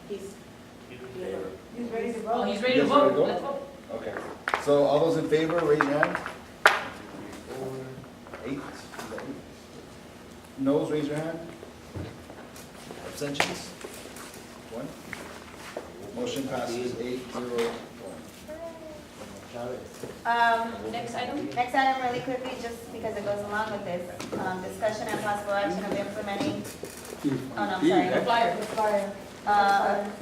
He's ready to Oh, vote. he's ready to Yes, ready to vote, go? let's vote. Okay, so all those in favor, raise your hand. 4, 8, is that 8? Noes, raise your hand. Abstentions? 1. Motion passes 8-0-1. Next item? Next item, really quickly, just because it goes along with this, discussion and possible action of implementing, oh, no, I'm sorry. The flyer. The flyer.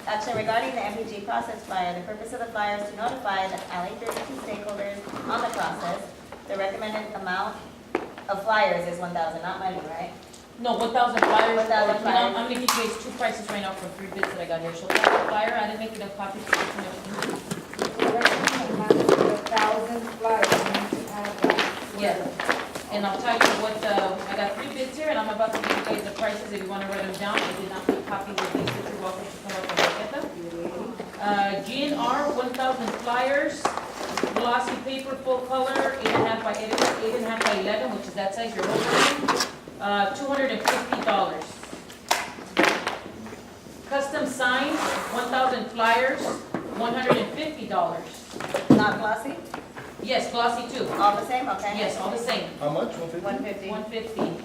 Action regarding the MPG process flyer. The purpose of the flyer is to notify the LA 32 stakeholders on the process. The recommended amount of flyers is 1,000, not money, right? No, 1,000 flyers. 1,000 I'm flyers. gonna give you guys two prices right now for 3 bids that I got here. So that's the flyer, I didn't make enough copies for each and everything. The recommended amount is 1,000 flyers. We need to add that. Yeah. And I'll tell you what, I got 3 bids here, and I'm about to give you guys the prices if you wanna write them down. I did not make copies of these, but you're welcome to come up and look at them. GNR, 1,000 flyers, glossy paper, full color, 8.5 by 8.5 by 11, which is that size you're holding, $250. Custom signs, 1,000 flyers, $150. Not glossy? Yes, glossy too. All the same, okay? Yes, all the same. How much? 150? 150. 150.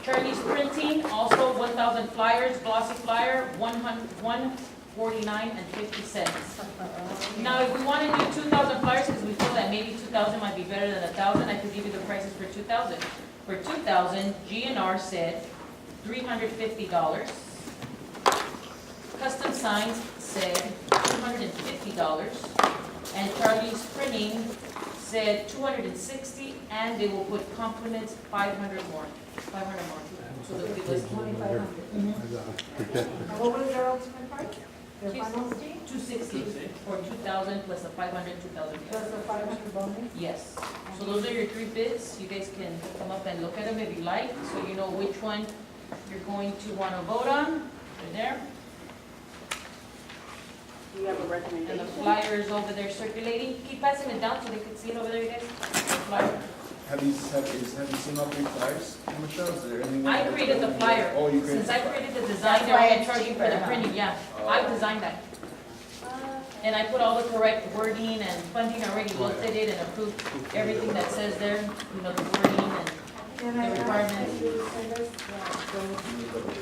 Charlie's Printing, also 1,000 flyers, glossy flyer, $149.50. Now, if we want to do 2,000 flyers, because we feel that maybe 2,000 might be better than 1,000, I could give you the prices for 2,000. For 2,000, GNR said $350. Custom Signs said $250. And Charlie's Printing said $260, and they will put compliments 500 more. 500 more. So they'll give us 2,500. Mhm. And what was their ultimate price? Their final, 260 for 2,000 plus a 500, 2,000. plus the 500 bonus? Yes. So those are your 3 bids. You guys can come up and look at them if you like, so you know which one you're going to want to vote on. They're there. Do you have a And the recommendation? flyer is over there circulating. Keep passing it down so they can see it over there, you guys. The flyer. Have you seen all 3 flyers, Michelle? Is there anything? I created the flyer. Oh, you created. Since I created the design, That's they're why only it's charging for cheaper, the huh? printing, yeah. Oh. I designed that. And I put all the correct wording and funding already looked at it and approved everything that says there, you know, the wording and Can I The ask requirements. that you send us those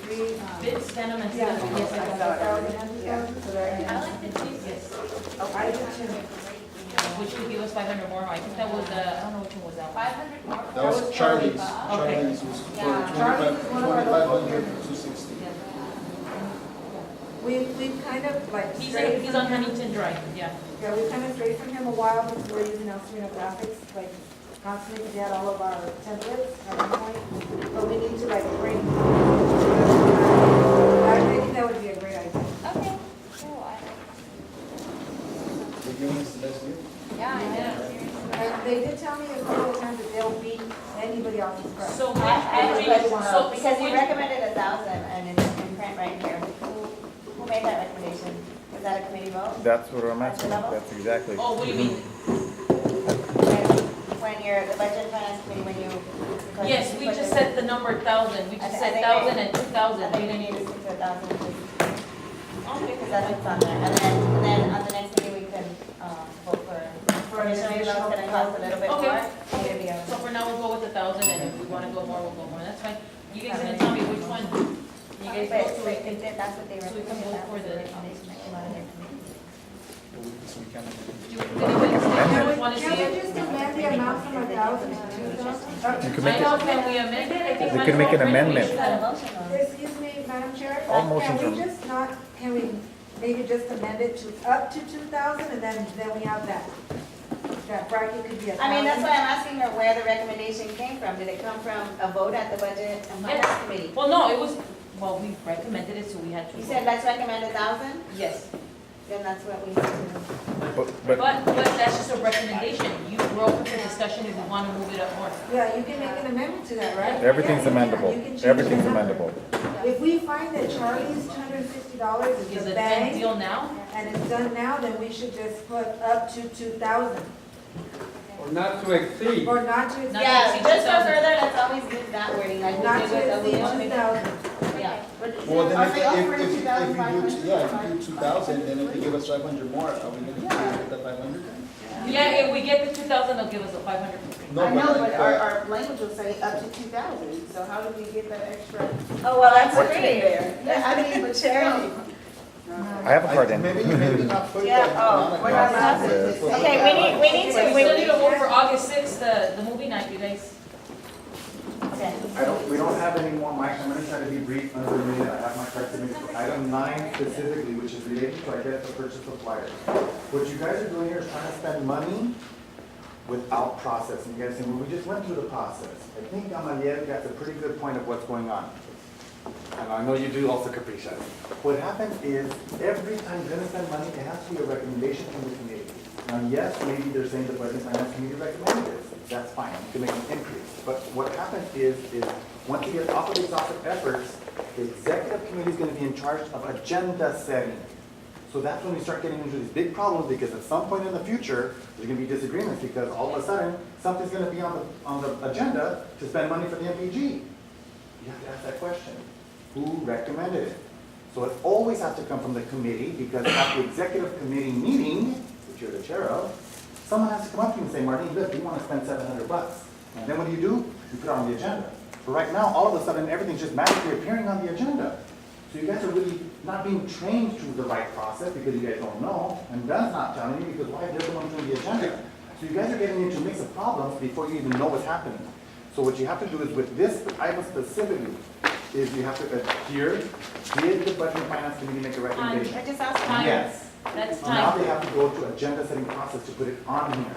3, bids, send them and yeah, send them. Yes, I I will. saw it. 1,000, so that I can- like the cheese, yes. I did too. Which would give us 500 more. I think that was, I don't know which one was that one. 500 more? That was Charlie's. Okay. Charlie's was for Yeah, Charlie's is one of our 2,500, 260. We've kind of like He's strayed on from him. Huntington Drive, yeah. Yeah, we kind of strayed from him a while because we're using El Sereno Graphics, like constantly, because he had all of our templates at one point. But we need to like bring. I think that would be a great idea. Okay, cool. They're giving us the best deal. And they did tell me a couple of times that they'll beat anybody else's price. So, I have a question, so, because you when- recommended 1,000 and it's in print right here. Who made that recommendation? Was that a committee vote? That's what I'm asking, that's exactly. Oh, what do you mean? When you're, the budget and finance committee, when you. because Yes, you we put just the- said the number 1,000. We I just thi- I said think 1,000 they- and 2,000. I We think we didn't need need to stick to 1,000. Because that's what's on there. And then on the next meeting, we can, vote for. For an Additional, it's additional- gonna cost a little bit Okay. more. Maybe, So for now, we'll go with 1,000, and if we want to go more, we'll go more. That's fine. You guys gonna tell me which one you guys But, vote but for. if that's what they So we can recommended, vote that for was the the- recommendation that came out of their committee. So we can. Want to see Can we it? just amend the amount from 1,000 to 2,000? You can I make know, it, can we amend it? I think We might can as make well an print it. amendment. Is that a motion or? Excuse me, Madam Chair? All motions Can we are- just not, can we maybe just amend it to up to 2,000 and then we have that? That bracket could be 1,000? I mean, that's why I'm asking her where the recommendation came from. Did it come from a vote at the budget and finance committee? Well, no, it was, well, we recommended it, so we had to. You vote. said let's recommend 1,000, Yes, then that's what we need to do. but, but that's just a recommendation. You grow with the discussion if you want to move it up more. Yeah, you can make an amendment to that, right? everything's Yeah, you can. amendable, You can change everything's the number. amendable. If we find that Charlie's $250 Is is it the a done bang, deal now? and it's done now, then we should just put up to 2,000, Or not to exceed. or not to, Not Yeah, to exceed just for 2,000. further, let's always use that wording, like we not did to with the exceed legal. 2,000. Yeah, Well, then Are they offering if you 2,500? do, yeah, if you do 2,000, then if they give us 500 more, are we gonna get the 500? Yeah, if we get the 2,000, they'll give us a 500. No, I know, like, but our language will say up to 2,000, so how do we get that extra? Oh, well, that's What's free. in there? Yeah, I mean, but charity. I have a card in. Maybe not put Yeah, that. oh, we're not not- allowed to. Okay, we need to, We still need to vote for August 6th, the movie night, you guys. Okay. We don't have any more, Mike, I'm gonna try to be brief under the minute, I have my cards in for item 9 specifically, which is related to, I guess, the purchase of flyers. What you guys are doing here is trying to spend money without process, and you guys say, well, we just went through the process. I think Gamaliel got a pretty good point of what's going on. And I know you do also, Capricia. What happens is, every time you're gonna spend money, it has to be a recommendation from the committee. Now, yes, maybe they're saying the Budget and Finance Committee recommended this, that's fine, you can make an increase. But what happens is once you get off of exhaustive efforts, the executive committee is gonna be in charge of agenda setting. So that's when we start getting into these big problems, because at some point in the future, there's gonna be disagreements, because all of a sudden, something's gonna be on the agenda to spend money for the MPG. You have to ask that question. Who recommended it? So it always has to come from the committee, because at the executive committee meeting, which you're the chair of, someone has to come up to you and say, Martin, look, we want to spend $700. And then what do? You put it on the agenda. But right now, all of a sudden, everything's just magically appearing on the agenda. So you guys are really not being trained through the right process, because you guys don't know, and Ben's not telling you, because why, they're the ones doing the agenda. So you guys are getting into a mix of problems before you even know what's happening. So what you have to do is, with this item specifically, is you have to adhere, did the Budget and Finance Committee make a recommendation? I just asked. Time. Yes. That's Now time. they have to go to agenda setting process to put it on here.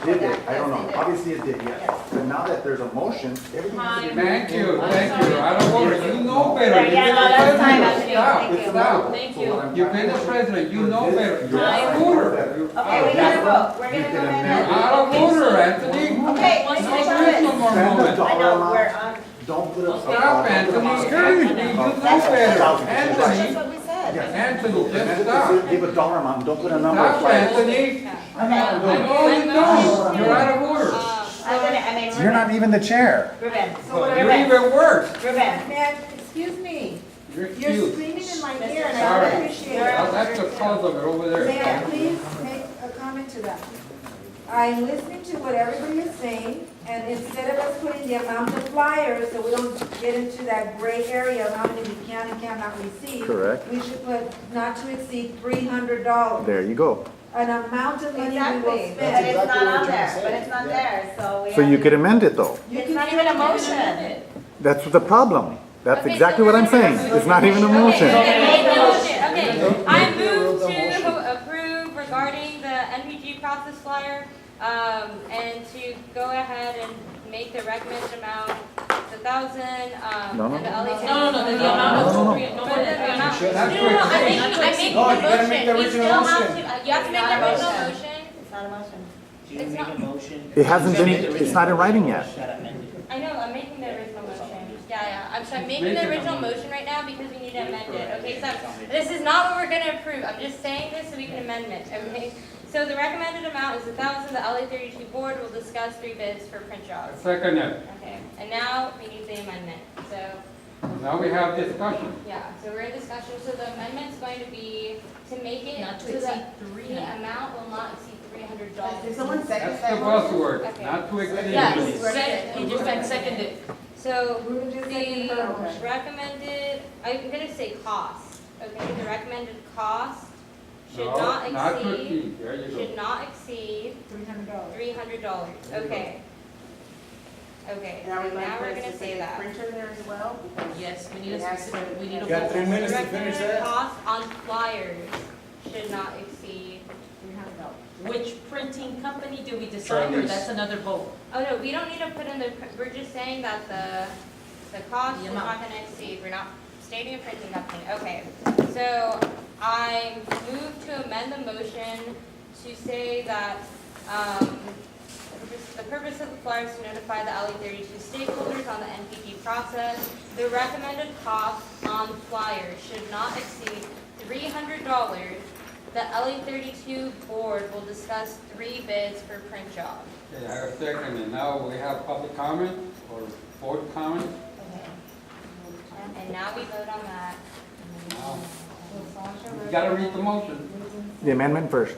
Did it? I don't Yes, they know. did. Obviously it did, yes. But now that there's a motion, everything has to be. Thank you, I don't worry, you know better. Right, You've yeah, been no, the that's time, president. Anthony. Stop, Thank you. Stop. Thank So you. what I'm You've trying been to- the president, you know better. You're Time. out of order. Okay, we gotta vote. We're You gonna can go You're ahead. amend- out of order, Anthony. Okay, Once Mr. we There is no Chavez. more Spend the moment. dollar I know, amount. we're on. Don't put a. Stop, Anthony, Anthony, you know That's better. That's Anthony, what we said. Yes. Anthony, Amend just it to stop. Give a dollar amount, don't put a number. Stop, Anthony. I know, I'm doing it. No, you don't, you're out of order. You're not even the chair. Ruben. You're Ruben. even worse. Ruben. Man, excuse me, You're you're cute. screaming in my Mr. ear and I Sorry. don't appreciate it. That's the cause of it over May I there. please make a comment to that? I'm listening to what everybody is saying, and instead of us putting the amount of flyers, so we don't get into that gray area of how many we can and cannot receive. Correct. We should put not to exceed $300, There you go. an amount of money we will Exactly, but spend. it's not exactly what on we're trying to there, say. but it's not Yeah. there, so we So have you to- could amend it though. It's not even a motion. That's the problem. That's Okay, exactly so what we're I'm gonna saying. go- It's not even a Okay, motion. make the motion, okay. I Make the move motion. to approve regarding the NPG process flyer, and to go ahead and make the recommended amount, the 1,000, No, no, and the no. LA. No, the amount of No, no, no. appropriate, no But more the than amount, should have no, to I'm exceed. making the No, you gotta make the motion, you original still have motion. to, you have to make Not the a original motion. motion. It's not a motion. Do you make a motion? It hasn't You been, make the it's not in writing yet. motion, gotta amend it. I know, I'm making the original motion. Yeah, I'm making Make the it original amend. motion right now because we need to amend it, okay? So this is not what we're gonna approve, I'm just saying this so we can amend it, okay? So the recommended amount is 1,000, the LA 32 board will discuss 3 bids for print jobs. Second it. Okay, and now we need the amendment, so, Now we have discussion. yeah, so we're in discussion, so the amendment's going to be to make it, Not to so exceed that three. the amount will not exceed $300. Did someone second That's the that motion? buzzword, Okay. not to exceed. Yes. He just like seconded. So Ruben just seconded her the motion. recommended, I'm gonna say cost, okay, the recommended cost should No, not Not to exceed, exceed, there you should go. not exceed $300. $300, okay. Okay, And are we so going now to we're put a gonna say specific that. printer there as well? Because Yes, we need it a has specific, to- we need a You got vote. 3 minutes The to finish recommended that? cost on flyers should not exceed, $300. Which printing company do we decide, or Chinese. that's another vote? oh no, we don't need to put in the, we're just saying that the cost The is amount. not gonna exceed, we're not stating a printing company, okay. So I move to amend the motion to say that, the purpose of the flyer is to notify the LA 32 stakeholders on the NPG process. The recommended cost on flyers should not exceed $300. The LA 32 board will discuss 3 bids for print jobs. Okay, I have a second, and now we have public comment or board comment. and now we vote on that. You gotta read the motion. The amendment first.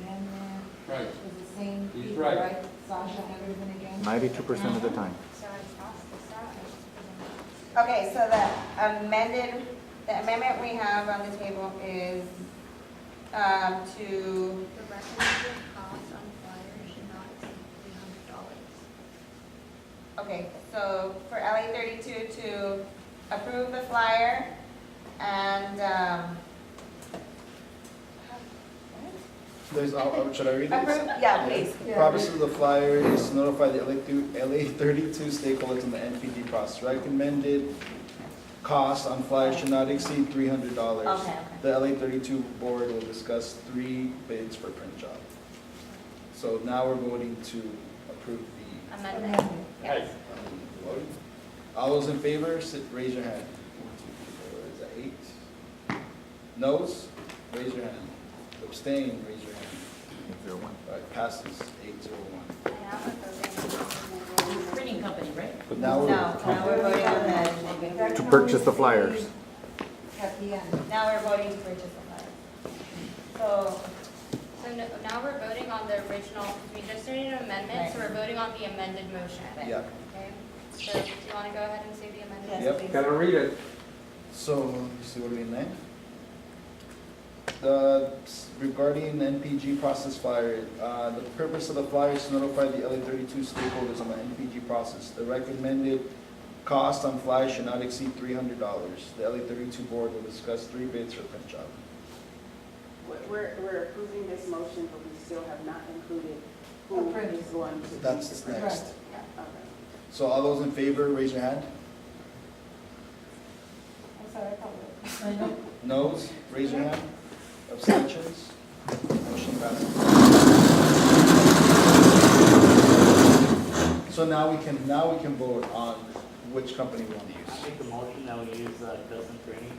Amendment, Right. is the same He's people, right. right? Sasha and everything again? 92% of the time. So I passed this out. I just presented it. Okay, so the amendment we have on the table is, to, The recommended cost on flyers should not exceed $300. okay, so for LA 32 to approve the flyer and, There's, should I read it? approve, yeah, please. The purpose of the flyer is to notify the LA 32 stakeholders in the NPD process. Recommended cost on flyers should not exceed $300. Okay. The LA 32 board will discuss 3 bids for print job. So now we're voting to approve the, Amendment. Yes. all those in favor, raise your hand. 1, 2, 3, 4, is that 8? Noes? Raise your hand. Abstain, raise your hand. 801. All right, passes 801. Now we're voting. Printing company, right? Now No, we're, now we're voting on the, That To can purchase the only flyers. be At the end. now we're voting to purchase the flyer. So, So now we're voting on the original, we just did an amendment, so we're voting on the amended motion. yeah. Okay, so do you want to go ahead and say the amendment? yes, Yep. please. Gotta read it. So, you see what we in there? Regarding the NPG process flyer, the purpose of the flyer is to notify the LA 32 stakeholders on the NPG process. The recommended cost on flyer should not exceed $300. The LA 32 board will discuss 3 bids for print job. We're approving this motion, but we still have not included A who print. is going to. That's be the next. print. Okay. So all those in favor, raise your hand. I'm sorry, I thought Noes, raise your hand. Abstentions? Motion passes. So now we can vote on which company we want to I use. make the motion that we use custom printing.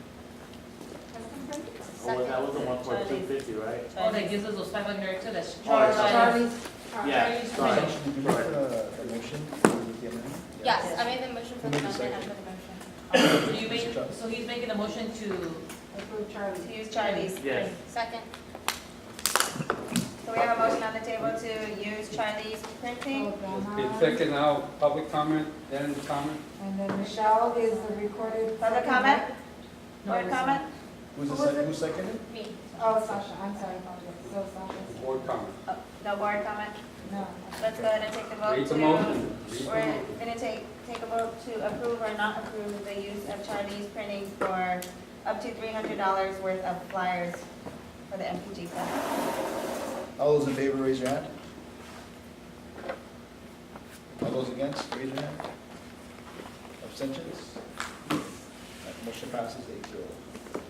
Oh, Second. that was the one for Charlie's. 250, right? Oh, that gives us those 500 too, that's. Charlie's. Charlie's. Yeah, Charlie's sorry. printing. Did you make the motion with the amendment? Yes, I made the motion for the Who made the amendment and second? for the motion. So you made, so he's making the motion to, Approve Charlie. To use Charlie's. Yes. Second. So we have a motion on the table to use Charlie's printing. Okay, second now, public comment, then comment. And then Michelle is the recorded. Public comment? Board comment? Who seconded? Me. Oh, Sasha, I'm sorry, so Sasha. Board comment. Oh, no board comment? No. Let's go ahead and take the vote Read the to, motion. Read the we're motion. gonna take a vote to approve or not approve the use of Charlie's printing for up to $300 worth of flyers for the MPG Fest. All those in favor, raise your hand. All those against, raise your hand. Abstentions? That motion passes 8-0.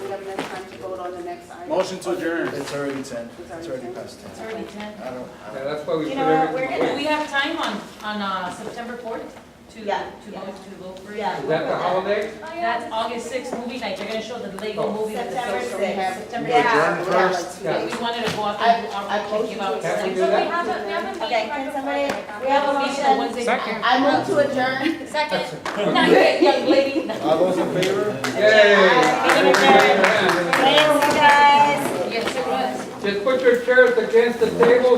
We have enough time to vote on the next item. Motion to adjourn. It's already 10. It's It's already already 10? past 10. it's already 10. I don't, Yeah, that's why we You put know what, everything. we're Do gonna- we have time on September 4th to Yeah, yeah. to vote for it? Yeah. Is that the holiday? That's August 6th movie night, they're gonna show the Lego movie with the September social. 6th. September Yeah. 6th. We have like 2 Yeah. days. We wanted to go out and do our I to give out. Can we do So we that? have a meeting Okay, right can before somebody, the- we have a motion. Wednesday. I move to adjourn. Second. Not yet, young lady. all those in favor? Yay! Meeting adjourned. Thanks, you guys. Yes, it was. Just put your chairs against the table